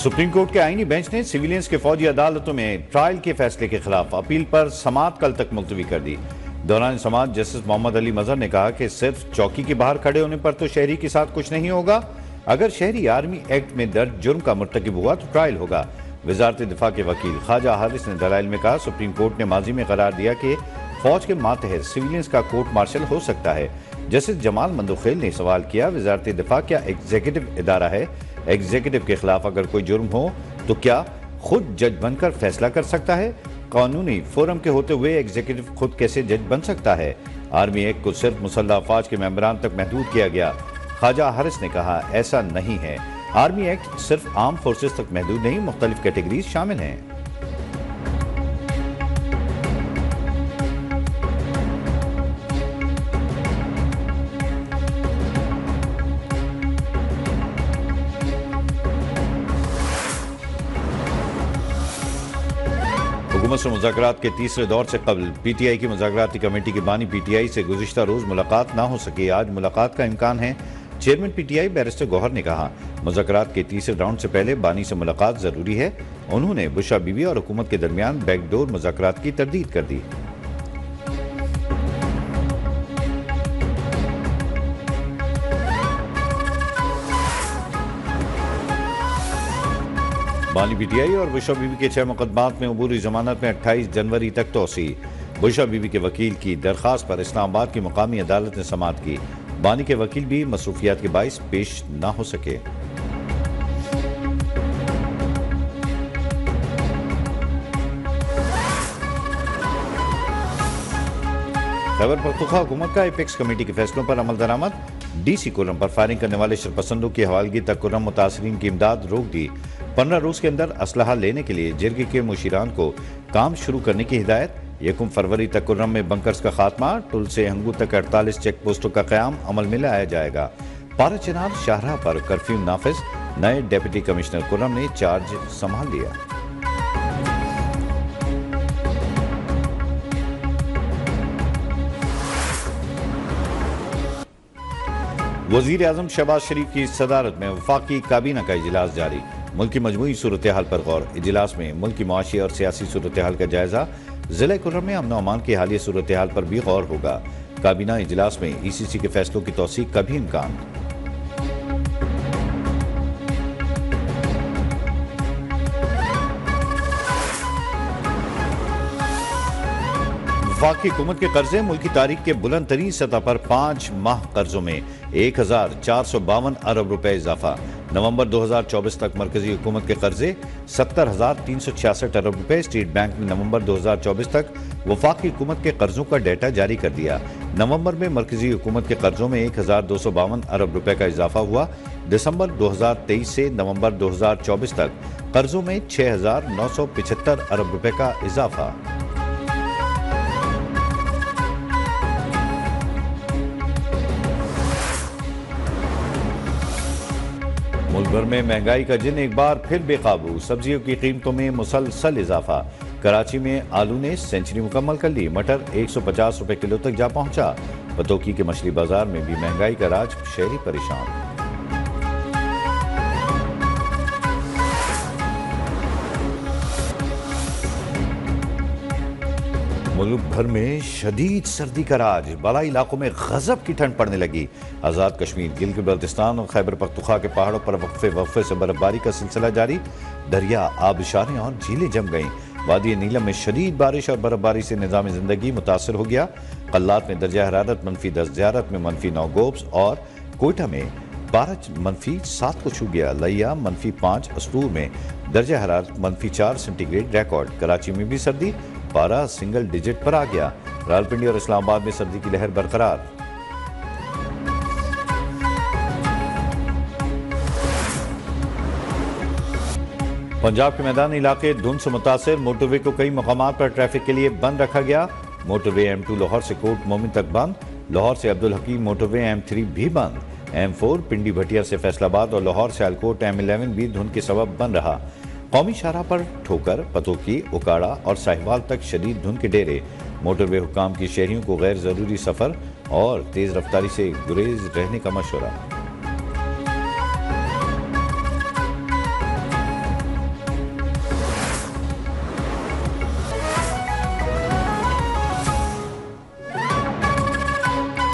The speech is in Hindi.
सुप्रीम कोर्ट के आईनी बेंच ने सिविलियंस के फौजी अदालतों में ट्रायल के फैसले के खिलाफ अपील पर समाअत कल तक मुलतवी कर दी। दौरान समाअत जस्टिस मोहम्मद अली मजहर ने कहा कि सिर्फ चौकी के बाहर खड़े होने पर तो शहरी के साथ कुछ नहीं होगा। अगर शहरी आर्मी एक्ट में दर्ज जुर्म का मुर्तकिब हुआ तो ट्रायल होगा। वजारत दिफा के वकील ख्वाजा हारिस ने दलाइल में कहा, सुप्रीम कोर्ट ने माजी में करार दिया कि फौज के मातहत सिविलियंस का कोर्ट मार्शल हो सकता है। जस्टिस जमाल मंदोखेल ने सवाल किया, वजारत दिफा क्या एग्जीक्यूटिव इदारा है? एग्जीक्यूटिव के खिलाफ अगर कोई जुर्म हो तो क्या खुद जज बनकर फैसला कर सकता है? कानूनी फोरम के होते हुए एग्जीक्यूटिव खुद कैसे जज बन सकता है? आर्मी एक्ट को सिर्फ मुसल्लह अफवाज के मेंबरान तक महदूद किया गया। ख्वाजा हारिस ने कहा, ऐसा नहीं है। आर्मी एक्ट सिर्फ आर्म फोर्सेस तक महदूद नहीं, मुख्तलिफ कैटेगरीज शामिल हैं। हुकूमत से मुज़ाकरात के तीसरे दौर से कबल पीटीआई की मुज़ाकराती कमेटी की बानी पीटीआई से गुज़िश्ता रोज़ मुलाकात ना हो सकी। आज मुलाकात का इम्कान है। चेयरमैन पीटीआई बैरिस्टर गौहर ने कहा, मुज़ाकरात के तीसरे राउंड से पहले बानी से मुलाकात जरूरी है। उन्होंने बुशरा बीबी और हुकूमत के दरमियान बैकडोर मुज़ाकरात की तरदीद कर दी। बानी पीटीआई और बुशरा बीबी के 6 मुकदमात में अबूरी जमानत में 28 जनवरी तक तोसी। बुशरा बीबी के वकील की दरख्वास्त पर इस्लामाबाद की मुकामी अदालत ने समाअत की। बानी के वकील भी मसरूफियात के बाइस पेश न हो सके। खैबर पख्तूनख्वा हुकूमत का एपेक्स कमेटी के फैसलों पर अमल दरामद। डीसी कुर्रम पर फायरिंग करने वाले शरपसंदों की हवालगी तक कुर्रम मुतासरीन की इमदाद रोक दी। 15 रोज के अंदर असलहा लेने के लिए जिरगे के मुशीरान को काम शुरू करने की हिदायत। 1 फरवरी तक कुर्रम में बंकर्स का खात्मा। टुल से हंगू तक 48 चेक पोस्टों का क़याम अमल में लाया जाएगा। पारा चिनार शाहराह पर कर्फ्यू नाफिज। नए डेप्यूटी कमिश्नर कुर्रम ने चार्ज संभाल लिया। वजीर आजम शहबाज शरीफ की सदारत में वफाकी काबीना का इजलास जारी। मुल्क की मजमूई सूरत हाल पर गौर। इजलास में मुल्क की मुआशी और सियासी सूरत हाल का जायजा। जिला कुर्रम में अमन और अमान की हालिया सूरत हाल पर भी गौर होगा। काबीना इजलास में ईसीसी के फैसलों की तौसीक का भी इम्कान। वफाकी हुकूमत के कर्जे मुल्क की तारीख के बुलंद तरीन सतह पर 5 माह कर्जों में 1452 अरब रुपए इजाफा। नवंबर 2024 तक मरकजी हुकूमत के कर्जे 70,366 अरब रुपए। स्टेट बैंक ने नवंबर 2024 तक वफाकी हुकूमत के कर्जों का डेटा जारी कर दिया। नवंबर में मरकजी हुकूमत के कर्जों में 1252 अरब रुपए का इजाफा हुआ। दिसंबर 2023 से नवंबर 2024 तक कर्जों में 6,975 अरब रुपए का इजाफा। मुल्क भर में महंगाई का जिन एक बार फिर बेकाबू। सब्जियों की कीमतों में मुसलसल इजाफा। कराची में आलू ने सेंचुरी मुकम्मल कर ली। मटर 150 रुपए किलो तक जा पहुंचा। पतोकी के मछली बाजार में भी महंगाई का राज, शहरी परेशान। मुल्क भर में शदीद सर्दी का राज। बालाई इलाकों में गजब की ठंड पड़ने लगी। आज़ाद कश्मीर, गिलगित बल्तिस्तान और खैबर पख्तूनख्वा के पहाड़ों पर वक्फे से बर्फबारी का सिलसिला जारी। दरिया, आबशारें और झीलें जम गईं। वादी नीलम में शदीद बारिश और बर्फबारी से निज़ाम ज़िंदगी मुतासर हो गया। कल्लात में दर्जा हरारत -10, ज़ियारत में -9 गोब्स और कोयटा में पारा -7 को छू गया। लिया -5, अस्तूर में दर्जा हरारत -4 सेंटीग्रेड रिकॉर्ड। कराची में भी सर्दी, पारा सिंगल डिजिट पर आ गया। रावलपिंडी और इस्लामाबाद में सर्दी की लहर बरकरार। पंजाब के मैदानी इलाके धुंध से मुतासिर। मोटरवे को कई मकामात पर ट्रैफिक के लिए बंद रखा गया। मोटरवे M2 लाहौर से कोट मोमिन तक बंद। लाहौर से अब्दुल हकीम मोटरवे M3 भी बंद। M4 पिंडी भटिया से फैसलाबाद और लाहौर से आलकोट M11 भी धुंध के सबब बंद रहा। कौमी शाहराह पर ठोकर, पतोकी, उकाड़ा और साहिवाल तक शदीद धुंध के डेरे। मोटरवे हुक्काम की शहरियों को गैर जरूरी सफर और तेज रफ्तारी से गुरेज रहने का मशवरा।